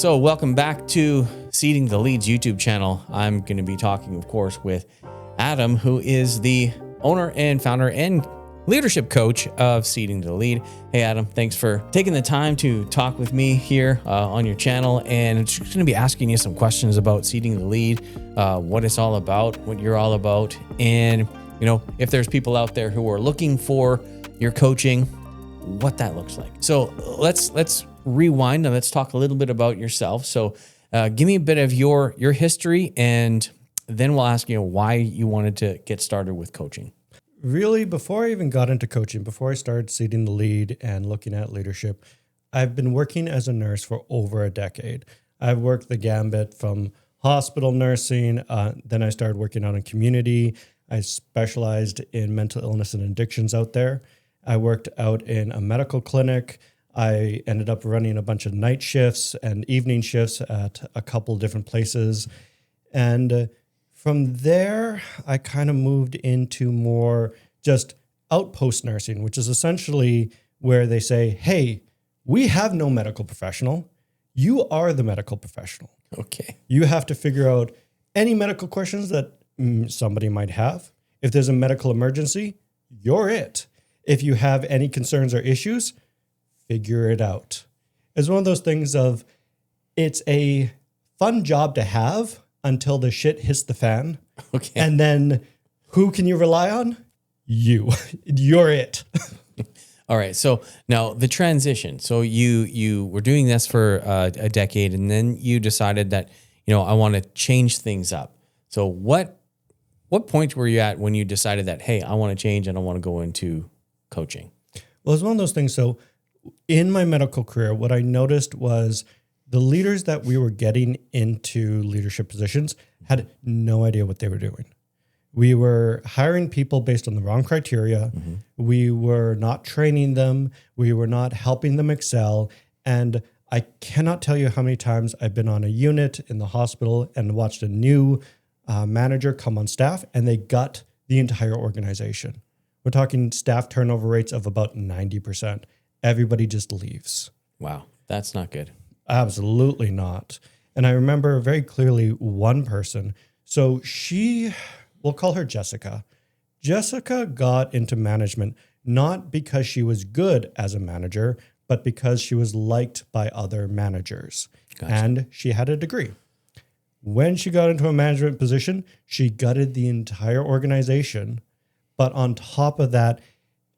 So welcome back to Seeding the Leads YouTube channel. I'm going to be talking, of course, with Adam, who is the owner and founder and leadership coach of Seeding the Lead. Hey, Adam, thanks for taking the time to talk with me here on your channel. And I'm just going to be asking you some questions about Seeding the Lead, what it's all about, what you're all about. And, you know, if there's people out there who are looking for your coaching, what that looks like. So let's rewind and let's talk a little bit about yourself. So give me a bit of your history, and then we'll ask you why you wanted to get started with coaching. Really, before I even got into coaching, before I started Seeding the Lead and looking at leadership, I've been working as a nurse for over a decade. I've worked the gambit from hospital nursing, then I started working out in community. I specialized in mental illness and addictions out there. I worked out in a medical clinic. I ended up running a bunch of night shifts and evening shifts at a couple different places. And from there, I kind of moved into more just outpost nursing, which is essentially where they say, hey, we have no medical professional. You are the medical professional. Okay. You have to figure out any medical questions that somebody might have. If there's a medical emergency, you're it. If you have any concerns or issues, figure it out. It's one of those things of, it's a fun job to have until the shit hits the fan. Okay. And then who can you rely on? You. You're it. All right. So now the transition. So you were doing this for a decade, and then you decided that, you know, I want to change things up. So what point were you at when you decided that, hey, I want to change and I want to go into coaching? Well, it's one of those things. So in my medical career, what I noticed was the leaders that we were getting into leadership positions had no idea what they were doing. We were hiring people based on the wrong criteria. Mm-hmm. We were not training them. We were not helping them excel. And I cannot tell you how many times I've been on a unit in the hospital and watched a new manager come on staff, and they gut the entire organization. We're talking staff turnover rates of about 90%. Everybody just leaves. Wow, that's not good. Absolutely not. And I remember very clearly one person. So we'll call her Jessica. Jessica got into management not because she was good as a manager, but because she was liked by other managers. Gotcha. And she had a degree. When she got into a management position, she gutted the entire organization. But on top of that,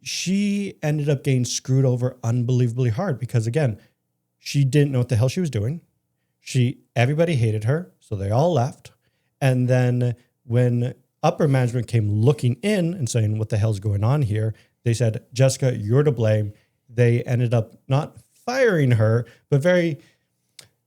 she ended up getting screwed over unbelievably hard because, again, she didn't know what the hell she was doing. Everybody hated her, so they all left. And then when upper management came looking in and saying, what the hell's going on here? They said, Jessica, you're to blame. They ended up not firing her, but very,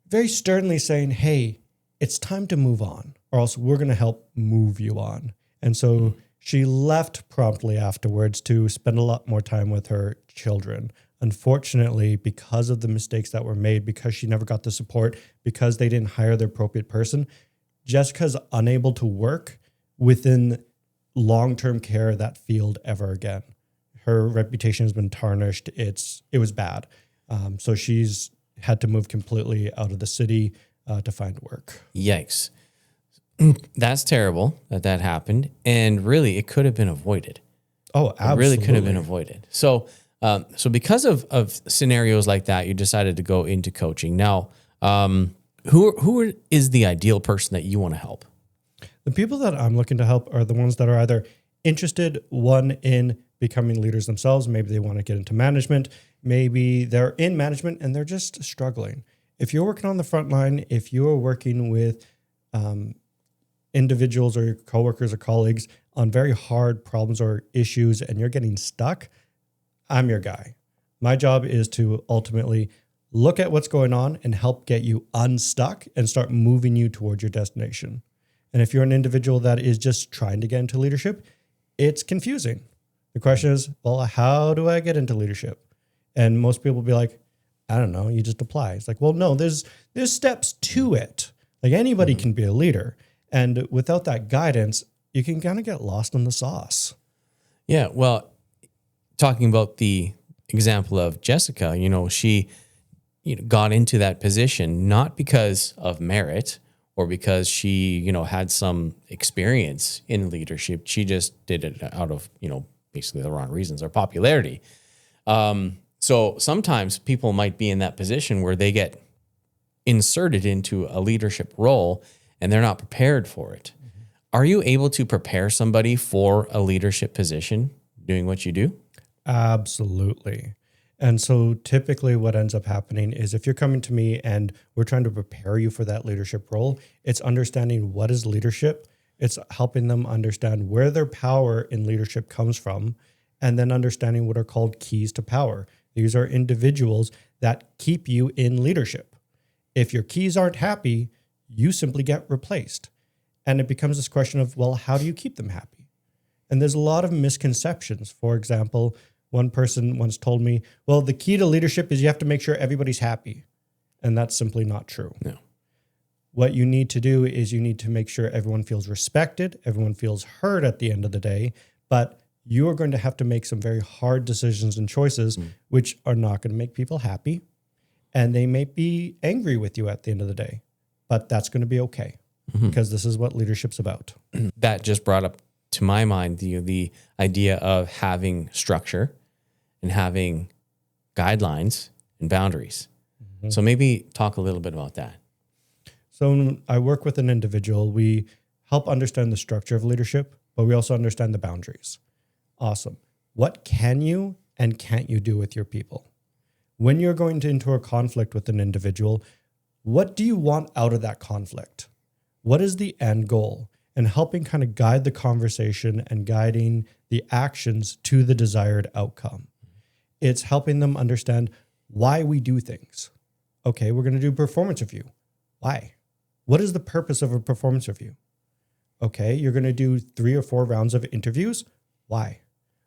very sternly saying, hey, it's time to move on, or else we're going to help move you on. And so she left promptly afterwards to spend a lot more time with her children. Unfortunately, because of the mistakes that were made, because she never got the support, because they didn't hire the appropriate person, Jessica's unable to work within long-term care, that field, ever again. Her reputation has been tarnished. It was bad. So she's had to move completely out of the city to find work. Yikes. That's terrible that happened. And really, it could have been avoided. Oh, absolutely. It really could have been avoided. So because of scenarios like that, you decided to go into coaching. Now, who is the ideal person that you want to help? The people that I'm looking to help are the ones that are either interested, one, in becoming leaders themselves. Maybe they want to get into management. Maybe they're in management and they're just struggling. If you're working on the front line, if you are working with individuals or your coworkers or colleagues on very hard problems or issues and you're getting stuck, I'm your guy. My job is to ultimately look at what's going on and help get you unstuck and start moving you towards your destination. And if you're an individual that is just trying to get into leadership, it's confusing. The question is, well, how do I get into leadership? And most people will be like, I don't know, you just apply. It's like, well, no, there's steps to it. Like anybody can be a leader. And without that guidance, you can kind of get lost in the sauce. Yeah, well, talking about the example of Jessica, you know, she got into that position, not because of merit or because she, had some experience in leadership. She just did it out of, basically the wrong reasons or popularity. So sometimes people might be in that position where they get inserted into a leadership role and they're not prepared for it. Mm-hmm. Are you able to prepare somebody for a leadership position doing what you do? Absolutely. And so typically what ends up happening is if you're coming to me and we're trying to prepare you for that leadership role, it's understanding what is leadership. It's helping them understand where their power in leadership comes from, and then understanding what are called keys to power. These are individuals that keep you in leadership. If your keys aren't happy, you simply get replaced. And it becomes this question of, well, how do you keep them happy? And there's a lot of misconceptions. For example, one person once told me, well, the key to leadership is you have to make sure everybody's happy. And that's simply not true. No. What you need to do is you need to make sure everyone feels respected, everyone feels heard at the end of the day, but you are going to have to make some very hard decisions and choices, which are not going to make people happy. And they may be angry with you at the end of the day, but that's going to be okay because this is what leadership's about. That just brought up to my mind the idea of having structure and having guidelines and boundaries. Mm-hmm. So maybe talk a little bit about that. So when I work with an individual, we help understand the structure of leadership, but we also understand the boundaries. Awesome. What can you and can't you do with your people? When you're going into a conflict with an individual, what do you want out of that conflict? What is the end goal? And helping kind of guide the conversation and guiding the actions to the desired outcome. It's helping them understand why we do things. Okay, we're going to do performance review. Why? What is the purpose of a performance review? Okay, you're going to do 3 or 4 rounds of interviews. Why?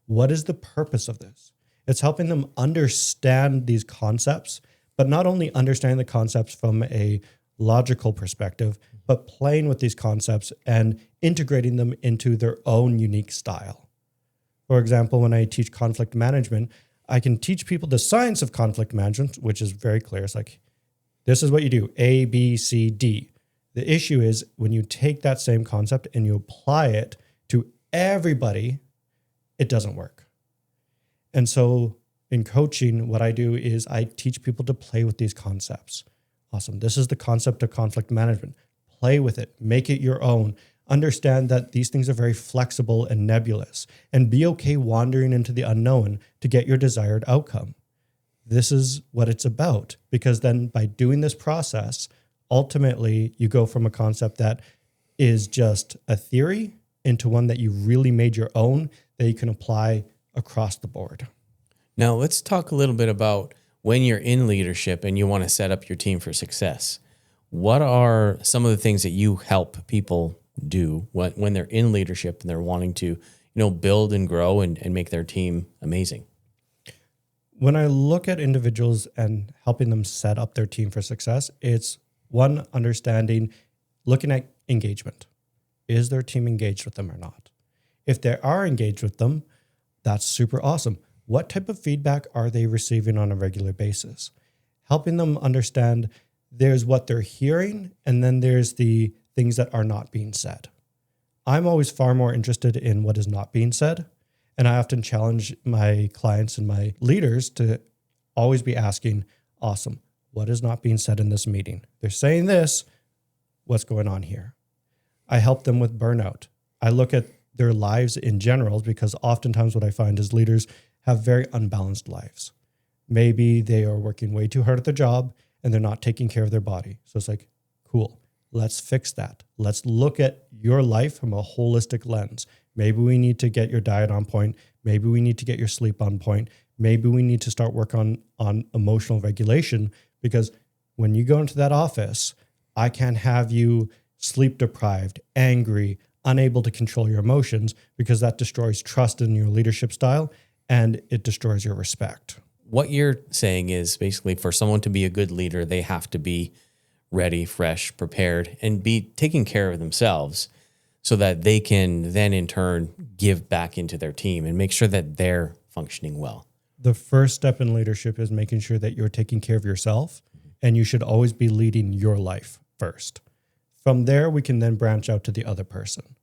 What is the purpose of this? It's helping them understand these concepts, but not only understand the concepts from a logical perspective, but playing with these concepts and integrating them into their own unique style. For example, when I teach conflict management, I can teach people the science of conflict management, which is very clear. It's like, this is what you do, A, B, C, D. The issue is when you take that same concept and you apply it to everybody, it doesn't work. And so in coaching, what I do is I teach people to play with these concepts. Awesome. This is the concept of conflict management. Play with it. Make it your own. Understand that these things are very flexible and nebulous, and be okay wandering into the unknown to get your desired outcome. This is what it's about, because then by doing this process, ultimately you go from a concept that is just a theory into one that you really made your own that you can apply across the board. Now let's talk a little bit about when you're in leadership and you want to set up your team for success. What are some of the things that you help people do when they're in leadership and they're wanting to, build and grow and make their team amazing? When I look at individuals and helping them set up their team for success, it's one, understanding, looking at engagement. Is their team engaged with them or not? If they are engaged with them, that's super awesome. What type of feedback are they receiving on a regular basis? Helping them understand there's what they're hearing, and then there's the things that are not being said. I'm always far more interested in what is not being said. And I often challenge my clients and my leaders to always be asking, awesome, what is not being said in this meeting? They're saying this, what's going on here? I help them with burnout. I look at their lives in general, because oftentimes what I find is leaders have very unbalanced lives. Maybe they are working way too hard at their job and they're not taking care of their body. So it's like, cool, let's fix that. Let's look at your life from a holistic lens. Maybe we need to get your diet on point. Maybe we need to get your sleep on point. Maybe we need to start work on emotional regulation, because when you go into that office, I can't have you sleep deprived, angry, unable to control your emotions, because that destroys trust in your leadership style and it destroys your respect. What you're saying is basically for someone to be a good leader, they have to be ready, fresh, prepared, and be taking care of themselves so that they can then in turn give back into their team and make sure that they're functioning well. The first step in leadership is making sure that you're taking care of yourself and you should always be leading your life first. From there, we can then branch out to the other person.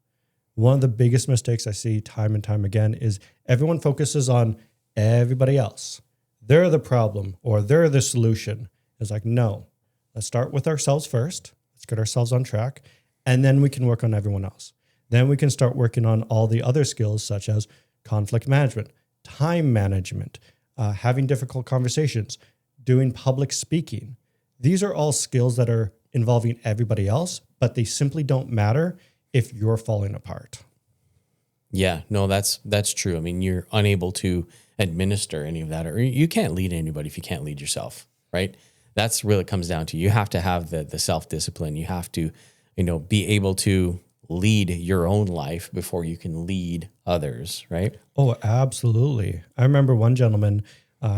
One of the biggest mistakes I see time and time again is everyone focuses on everybody else. They're the problem or they're the solution. It's like, no, let's start with ourselves first. Let's get ourselves on track. And then we can work on everyone else. Then we can start working on all the other skills such as conflict management, time management, having difficult conversations, doing public speaking. These are all skills that are involving everybody else, but they simply don't matter if you're falling apart. Yeah, no, that's true. I mean, you're unable to administer any of that, or you can't lead anybody if you can't lead yourself, right? That's really comes down to, you have to have the self-discipline. You have to, be able to lead your own life before you can lead others, right? Oh, absolutely. I remember one gentleman,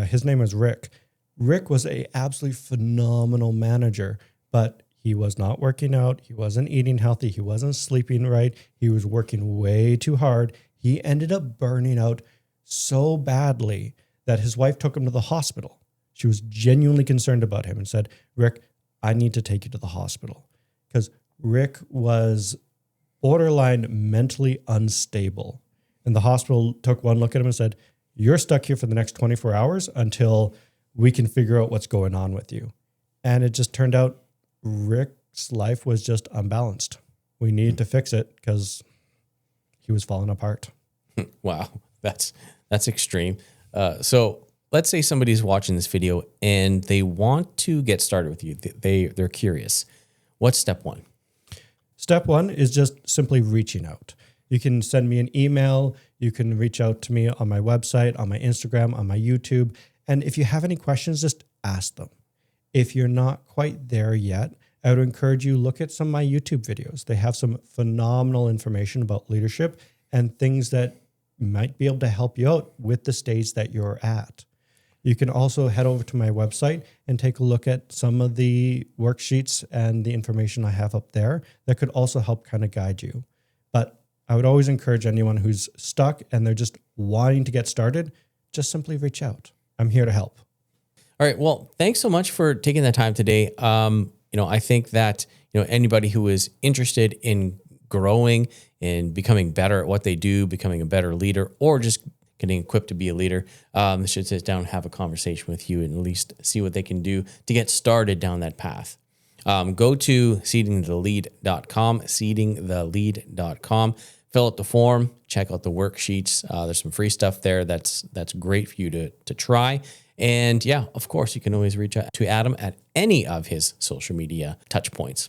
his name was Rick. Rick was a absolutely phenomenal manager, but he was not working out. He wasn't eating healthy. He wasn't sleeping right. He was working way too hard. He ended up burning out so badly that his wife took him to the hospital. She was genuinely concerned about him and said, Rick, I need to take you to the hospital, because Rick was borderline mentally unstable. And the hospital took one look at him and said, you're stuck here for the next 24 hours until we can figure out what's going on with you. And it just turned out Rick's life was just unbalanced. We needed to fix it because he was falling apart. Wow, that's extreme. So let's say somebody's watching this video and they want to get started with you. They're curious. What's step one? Step one is just simply reaching out. You can send me an email. You can reach out to me on my website, on my Instagram, on my YouTube. And if you have any questions, just ask them. If you're not quite there yet, I would encourage you look at some of my YouTube videos. They have some phenomenal information about leadership and things that might be able to help you out with the stage that you're at. You can also head over to my website and take a look at some of the worksheets and the information I have up there that could also help kind of guide you. But I would always encourage anyone who's stuck and they're just wanting to get started, just simply reach out. I'm here to help. All right. Well, thanks so much for taking the time today. I think that, anybody who is interested in growing and becoming better at what they do, becoming a better leader, or just getting equipped to be a leader, should sit down and have a conversation with you and at least see what they can do to get started down that path. Go to seedingthelead.com, seedingthelead.com, fill out the form, check out the worksheets. There's some free stuff there that's great for you to try. And yeah, of course, you can always reach out to Adam at any of his social media touch points.